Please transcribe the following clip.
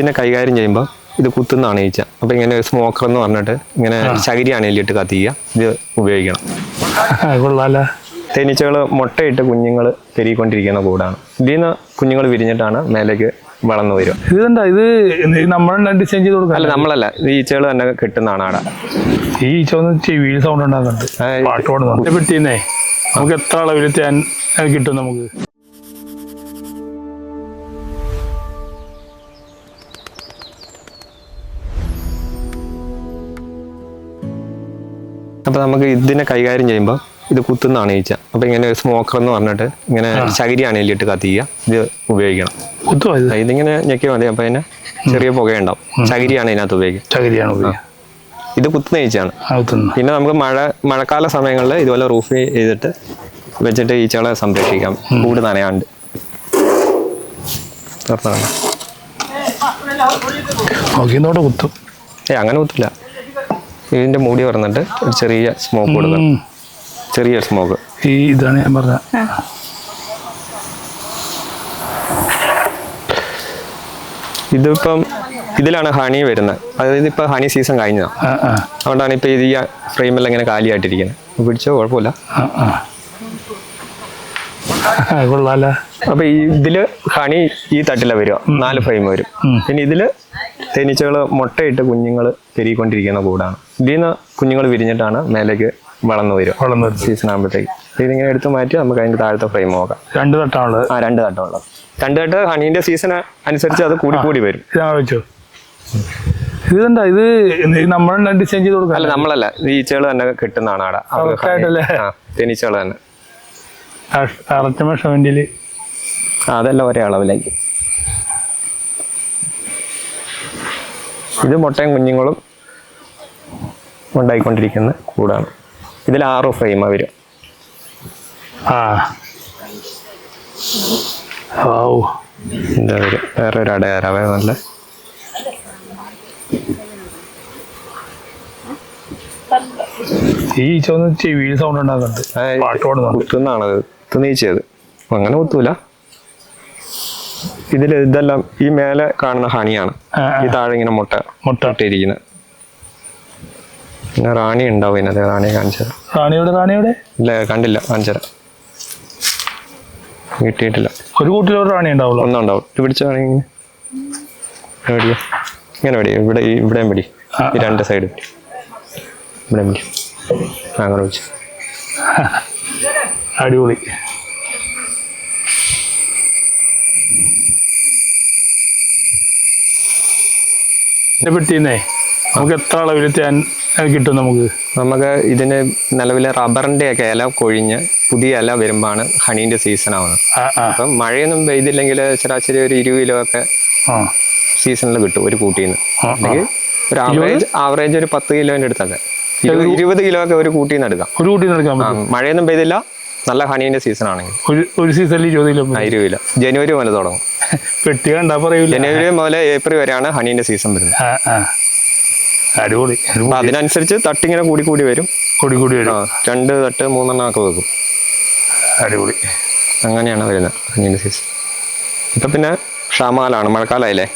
ഇതിനെ കൈകാര്യം ചെയ്യുമ്പോൾ ഇത് കുത്തുന്നതാണ് ഈച്ച. അപ്പോൾ ഇങ്ങനെ ഒരു സ്മോക്കർ എന്ന് പറഞ്ഞിട്ട് ഇങ്ങനെ ചകിരിയാണ് എല്ലിട്ട് കത്തിക്കുക. ഇത് ഉപയോഗിക്കണം. കൊള്ളാലോ. തേനീച്ചകൾ മുട്ടയിട്ട് കുഞ്ഞുങ്ങൾ പെരുകിക്കൊണ്ടിരിക്കുന്ന കൂടാണ്. ഇതിൽ നിന്ന് കുഞ്ഞുങ്ങൾ വിരിഞ്ഞിട്ടാണ് മേലേക്ക് വളർന്നു വരും. ഇതെന്താ ഇത് നമ്മൾ ഡിസൈൻ ചെയ്ത് കൊടുക്കാം? അല്ല, നമ്മളല്ല, ഇത് ഈച്ചകൾ തന്നെ കിട്ടുന്നതാണ് ആടെ. ഈ ഈച്ച ഒന്ന് ചെവിയിൽ സൗണ്ട് ഉണ്ടാക്കുന്നുണ്ട്, പാട്ട് പാടുന്നുണ്ട്. പെട്ടിന്നേ നമുക്ക് എത്ര അളവിൽ തേൻ കിട്ടും നമുക്ക്? അപ്പോൾ നമുക്ക് ഇതിനെ കൈകാര്യം ചെയ്യുമ്പോൾ ഇത് കുത്തുന്നതാണ് ഈച്ച. അപ്പോൾ ഇങ്ങനെ ഒരു സ്മോക്കർ എന്ന് പറഞ്ഞിട്ട് ഇങ്ങനെ ചകിരിയാണ് എല്ലിട്ട് കത്തിക്കുക. ഇത് ഉപയോഗിക്കണം. ഇതിങ്ങനെ ഞെക്കിയാൽ മതി. അപ്പോൾ അതിന് ചെറിയ പുകയുണ്ടാവും. ചകിരിയാണ് ഇതിനകത്ത് ഉപയോഗിക്കുക. ഇത് കുത്തുന്ന ഈച്ചയാണ്. പിന്നെ നമുക്ക് മഴക്കാല സമയങ്ങളിൽ ഇതുപോലെ റൂഫ് ചെയ്തിട്ട് വെച്ചിട്ട് ഈച്ചകളെ സംരക്ഷിക്കാം, കൂട് നനയാണ്ട്. കുത്തും? അങ്ങനെ കുത്തില്ല. ഇതിന്റെ മൂടി പറഞ്ഞിട്ട് ഒരു ചെറിയ സ്മോക്ക് കൊടുക്കണം. ചെറിയൊരു സ്മോക്ക്. ഇതാണ് ഞാൻ പറഞ്ഞ. ഇതിപ്പം ഇതിലാണ് ഹണി വരുന്നത്. അതായത് ഇപ്പൊ ഹണി സീസൺ കഴിഞ്ഞതാണ്. അതുകൊണ്ടാണ് ഇപ്പൊ ഇത് ഈ ഫ്രെയിമെല്ലാം ഇങ്ങനെ കാലിയായിട്ടിരിക്കുന്നത്. പിടിച്ചോ, കുഴപ്പമില്ല. അപ്പൊ ഇതില് ഹണി ഈ തട്ടില വരിക. 4 ഫ്രെയിം വരും. പിന്നെ ഇതില് തേനീച്ചകൾ മുട്ടയിട്ട് കുഞ്ഞുങ്ങൾ പെരുകിക്കൊണ്ടിരിക്കുന്ന കൂടാണ്. ഇതിൽ നിന്ന് കുഞ്ഞുങ്ങൾ വിരിഞ്ഞിട്ടാണ് മേലേക്ക് വളർന്നു വരും. സീസൺ ആകുമ്പോഴത്തേക്ക് ഇതിങ്ങനെ എടുത്ത് മാറ്റി നമുക്ക് അതിന്റെ താഴത്തെ ഫ്രെയിം നോക്കാം. 2 തട്ടാണുള്ളത്. 2 തട്ടമുള്ളത്. 2 തട്ട് ഹണീന്റെ സീസൺ അനുസരിച്ച് അത് കൂടി വരും. ഇതെന്താ ഇത് നമ്മൾ ഡിസൈൻ ചെയ്ത് കൊടുക്കാം? അല്ല, നമ്മളല്ല, ഇത് ഈച്ചകൾ തന്നെ കിട്ടുന്നതാണ് ആടെ. തേനീച്ചകൾ തന്നെ. അതെല്ലാം ഒരേ അളവിലേക്ക്. ഇത് മുട്ടയും കുഞ്ഞുങ്ങളും ഉണ്ടായിക്കൊണ്ടിരിക്കുന്ന കൂടാണ്. ഇതിൽ 6 ഫ്രെയിമാ വരും. എന്താ വരും? വേറൊരു അടയാറാവേ നല്ല. ഈ ചെവിയിൽ സൗണ്ട് ഉണ്ടാക്കുന്നുണ്ട്, പാട്ട് പാടുന്നുണ്ട്. കുത്തുന്നതാണത്, കുത്തുന്നീച്ചത്. അങ്ങനെ കുത്തൂല. ഇതെല്ലാം ഈ മേലെ കാണുന്ന ഹണിയാണ്. ഈ താഴെ ഇങ്ങനെ മുട്ട ഇട്ടിരിക്കുന്നത്. പിന്നെ റാണി ഉണ്ടാവും ഇതിനകത്ത്. റാണിയെ കാണിച്ചത്. റാണിയുടെ ഇല്ല, കണ്ടില്ല. കാണിച്ചത് കിട്ടിയിട്ടില്ല. ഒരു കൂട്ടിലൊരു റാണി ഉണ്ടാവുള്ളൂ. ഒന്നും ഉണ്ടാവും. ഇത് പിടിച്ചാണെങ്കിൽ ഇങ്ങനെ പിടി. ഇവിടെയും പിടി. ഈ 2 സൈഡ് പിടി. ഇവിടെ പിടി. അങ്ങനെ പിടിച്ചു. അടിപൊളി. പെട്ടിന്നേ നമുക്ക് എത്ര അളവിൽ തേൻ കിട്ടും നമുക്ക്? ഇതിന് നിലവിലെ റബ്ബറിന്റെ ഒക്കെ ഇല കൊഴിഞ്ഞ് പുതിയ ഇല വരുമ്പോഴാണ് ഹണീന്റെ സീസൺ ആവുന്നത്. അപ്പം മഴയൊന്നും പെയ്തില്ലെങ്കിൽ ശരാശരി ഒരു 20 കിലോ ഒക്കെ സീസണിൽ കിട്ടും ഒരു കൂട്ടിന്ന്. അല്ലെങ്കിൽ ഒരു ആവറേജ് ഒരു 10 കിലോന്റെ അടുത്തൊക്കെ 20 കിലോ ഒക്കെ ഒരു കൂട്ടിന്ന് എടുക്കാം. മഴയൊന്നും പെയ്തില്ല, നല്ല ഹണീന്റെ സീസൺ ആണെങ്കിൽ ഒരു സീസണിൽ 20 കിലോ. ജനുവരി മുതൽ തുടങ്ങും. പെട്ടി കണ്ടാ പറയൂല. ജനുവരി മുതൽ ഏപ്രിൽ വരെയാണ് ഹണീന്റെ സീസൺ വരുന്നത്. അടിപൊളി. അതിനനുസരിച്ച് തട്ടിങ്ങനെ കൂടി വരും. 2 തട്ട് 3 എണ്ണം ഒക്കെ വെക്കും. അടിപൊളി. അങ്ങനെയാണ് വരുന്നത് ഹണീന്റെ സീസൺ. ഇപ്പൊ പിന്നെ ക്ഷാമകാലമാണ്, മഴക്കാലമായില്ലേ.